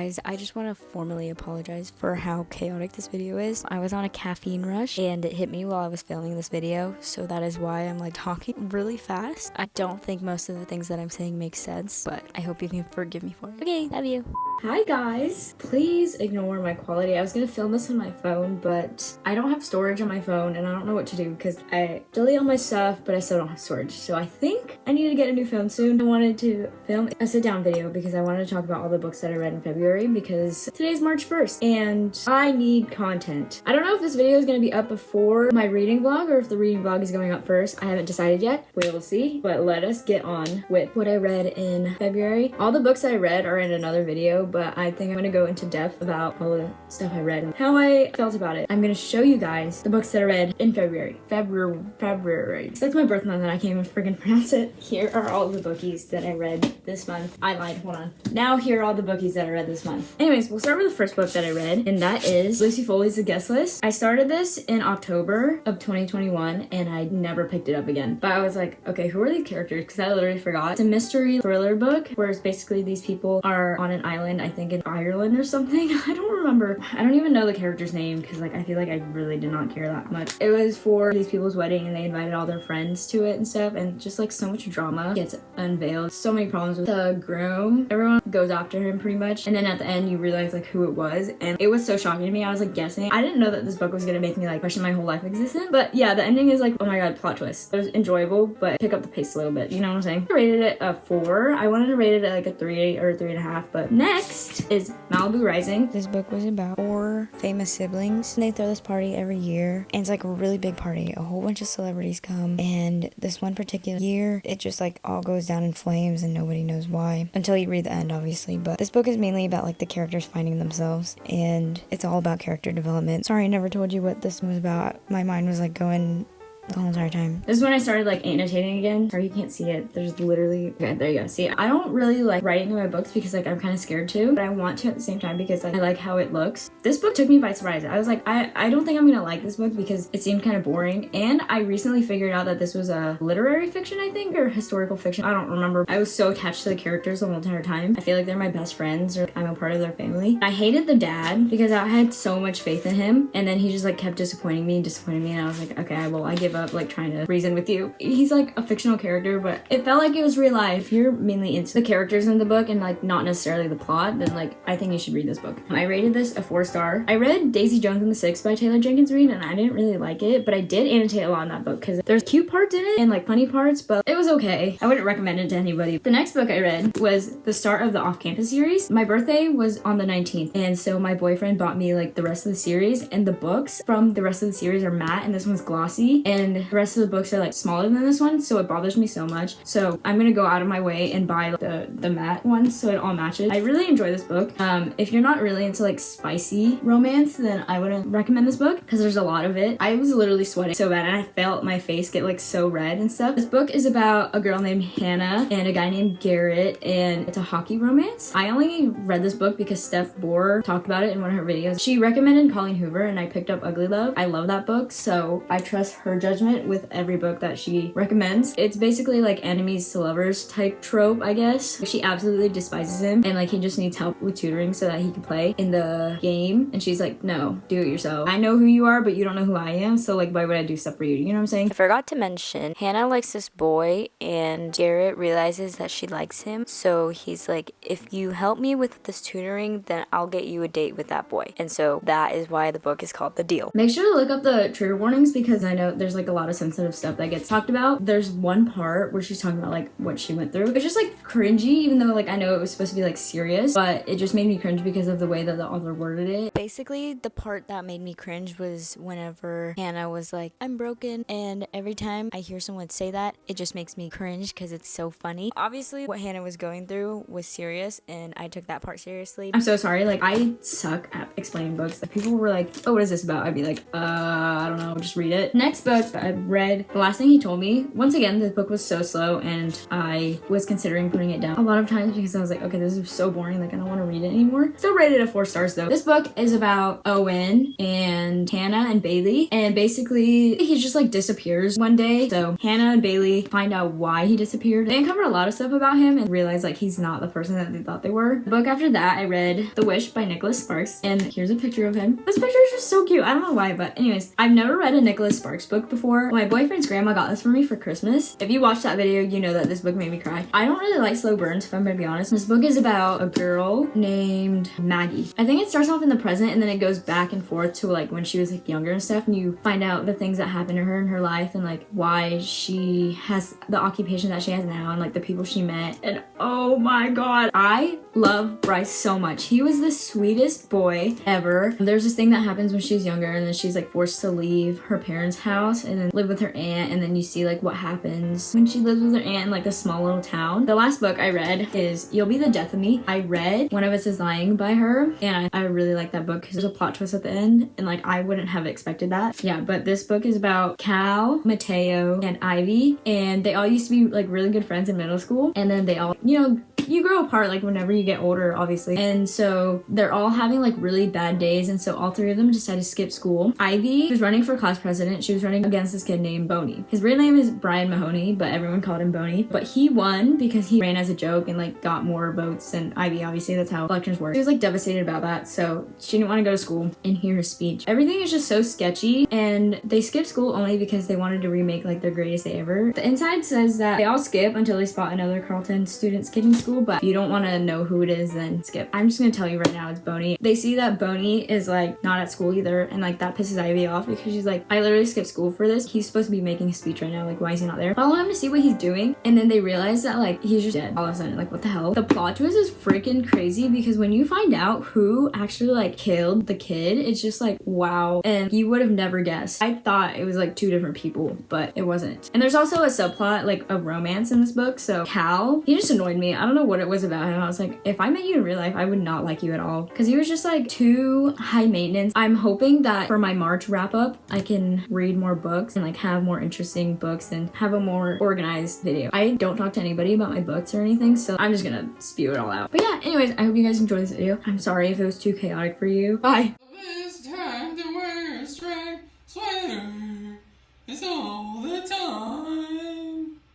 Guys, I just want to formally apologize for how chaotic this video is. I was on a caffeine rush and it hit me while I was filming this video, so that is why I'm like talking really fast. I don't think most of the things that I'm saying make sense, but I hope you can forgive me for it. Okay, love you. Hi guys, please ignore my quality. I was gonna film this on my phone, but I don't have storage on my phone and I don't know what to do because I delete all my stuff, but I still don't have storage. So I think I need to get a new phone soon. I wanted to film a sit down video because I wanted to talk about all the books that I read in February because today's March 1st and I need content. I don't know if this video is gonna be up before my reading vlog or if the reading vlog is going up first. I haven't decided yet. We will see, but let us get on with what I read in February. All the books that I read are in another video, but I think I'm gonna go into depth about all the stuff I read and how I felt about it. I'm gonna show you guys the books that I read in February. February. That's my birth month and I can't even freaking pronounce it. Here are all the bookies that I read this month. I lied, hold on. Now here are all the bookies that I read this month. Anyways, we'll start with the first book that I read, and that is Lucy Foley's The Guest List. I started this in October of 2021 and I never picked it up again. But I was like, okay, who are these characters? Because I literally forgot. It's a mystery thriller book where it's basically these people are on an island, I think in Ireland or something. I don't remember. I don't even know the character's name because like I feel like I really did not care that much. It was for these people's wedding and they invited all their friends to it and stuff, and just like so much drama gets unveiled. So many problems with the groom. Everyone goes after him pretty much, and then at the end you realize like who it was, and it was so shocking to me. I was like guessing. I didn't know that this book was gonna make me like question my whole life existence. But yeah, the ending is like, oh my god, plot twist. It was enjoyable, but pick up the pace a little bit, you know what I'm saying? I rated it a 4. I wanted to rate it at like a 3 or 3.5, but next is Malibu Rising. This book was about 4 famous siblings and they throw this party every year, and it's like a really big party. A whole bunch of celebrities come, and this one particular year it just like all goes down in flames and nobody knows why until you read the end, obviously. But this book is mainly about like the characters finding themselves, and it's all about character development. Sorry, I never told you what this was about. My mind was like going the whole entire time. This is when I started like annotating again. Sorry you can't see it. There's literally, okay, there you go. See, I don't really like writing in my books because like I'm kind of scared to, but I want to at the same time because like, I like how it looks. This book took me by surprise. I was like, I don't think I'm gonna like this book because it seemed kind of boring, and I recently figured out that this was a literary fiction, I think, or historical fiction. I don't remember. I was so attached to the characters the whole entire time. I feel like they're my best friends, or I'm a part of their family. I hated the dad because I had so much faith in him, and then he just like kept disappointing me, and I was like, okay, well, I give up like trying to reason with you. He's like a fictional character, but it felt like it was real life. If you're mainly into the characters in the book and like not necessarily the plot, then like I think you should read this book. I rated this a 4-star. I read Daisy Jones and the Six by Taylor Jenkins Reid and I didn't really like it, but I did annotate a lot in that book because there's cute parts in it and like funny parts, but it was okay. I wouldn't recommend it to anybody. The next book I read was the start of the Off-Campus series. My birthday was on the 19th, and so my boyfriend bought me like the rest of the series, and the books from the rest of the series are matte and this one's glossy, and the rest of the books are like smaller than this one, so it bothers me so much. So I'm gonna go out of my way and buy the matte ones so it all matches. I really enjoy this book. If you're not really into like spicy romance, then I wouldn't recommend this book because there's a lot of it. I was literally sweating so bad and I felt my face get like so red and stuff. This book is about a girl named Hannah and a guy named Garrett, and it's a hockey romance. I only read this book because Steph Bohr talked about it in one of her videos. She recommended Colleen Hoover and I picked up Ugly Love. I love that book, so I trust her judgment with every book that she recommends. It's basically like enemies to lovers type trope, I guess. She absolutely despises him and like he just needs help with tutoring so that he can play in the game, and she's like, no, do it yourself. I know who you are, but you don't know who I am, so like why would I do stuff for you? You know what I'm saying? I forgot to mention, Hannah likes this boy and Garrett realizes that she likes him, so he's like, if you help me with this tutoring, then I'll get you a date with that boy. And so that is why the book is called The Deal. Make sure to look up the trigger warnings because I know there's like a lot of sensitive stuff that gets talked about. There's one part where she's talking about like what she went through. It's just like cringy, even though like I know it was supposed to be like serious, but it just made me cringe because of the way that the author worded it. Basically, the part that made me cringe was whenever Hannah was like, I'm broken, and every time I hear someone say that, it just makes me cringe because it's so funny. Obviously, what Hannah was going through was serious, and I took that part seriously. I'm so sorry, like I suck at explaining books. Like people were like, oh, what is this about? I'd be like, I don't know, just read it. Next book book I read, the last thing he told me, once again, this book was so slow and I was considering putting it down a lot of times because I was like, okay, this is so boring, like I don't want to read it anymore. Still rated at 4 stars though. This book is about Owen and Hannah and Bailey, and basically he just like disappears one day. So Hannah and Bailey find out why he disappeared. They uncover a lot of stuff about him and realize like he's not the person that they thought they were. The book after that, I read The Wish by Nicholas Sparks, and here's a picture of him. This picture is just so cute. I don't know why, but anyways, I've never read a Nicholas Sparks book before. My boyfriend's grandma got this for me for Christmas. If you watched that video, you know that this book made me cry. I don't really like slow burns, if I'm gonna be honest. This book is about a girl named Maggie. I think it starts off in the present and then it goes back and forth to like when she was like younger and stuff, and you find out the things that happened to her in her life and like why she has the occupation that she has now and like the people she met. And oh my god, I love Bryce so much. He was the sweetest boy ever. There's this thing that happens when she's younger and then she's like forced to leave her parents' house and then live with her aunt, and then you see like what happens when she lives with her aunt in like a small little town. The last book I read is You'll Be the Death of Me. I read One of Us is Lying by her, and I really like that book because there's a plot twist at the end and like I wouldn't have expected that. Yeah, but this book is about Cal, Mateo, and Ivy, and they all used to be like really good friends in middle school, and then they all, you know, you grow apart like whenever you get older, obviously. And so they're all having like really bad days, and so all 3 of them decided to skip school. Ivy was running for class president. She was running against this kid named Boney. His real name is Brian Mahoney, but everyone called him Boney. But he won because he ran as a joke and like got more votes than Ivy. Obviously, that's how elections work. She was like devastated about that, so she didn't want to go to school and hear his speech. Everything is just so sketchy, and they skipped school only because they wanted to remake like their greatest day ever. The inside says that they all skip until they spot another Carleton student skipping school, but if you don't want to know who it is, then skip. I'm just gonna tell you right now, it's Boney. They see that Boney is like not at school either, and like that pisses Ivy off because she's like, I literally skipped school for this. He's supposed to be making a speech right now, like why is he not there? Follow him to see what he's doing, and then they realize that like he's just dead all of a sudden. Like what the hell? The plot twist is freaking crazy because when you find out who actually like killed the kid, it's just like wow, and you would have never guessed. I thought it was like 2 different people, but it wasn't. And there's also a subplot, like a romance in this book. So Cal, he just annoyed me. I don't know what it was about him. I was like, if I met you in real life, I would not like you at all because he was just like too high maintenance. I'm hoping that for my March wrap up, I can read more books and like have more interesting books and have a more organized video. I don't talk to anybody about my books or anything, so I'm just gonna spew it all out. But yeah, anyways, I hope you guys enjoyed this video. I'm sorry if it was too chaotic for you. Bye.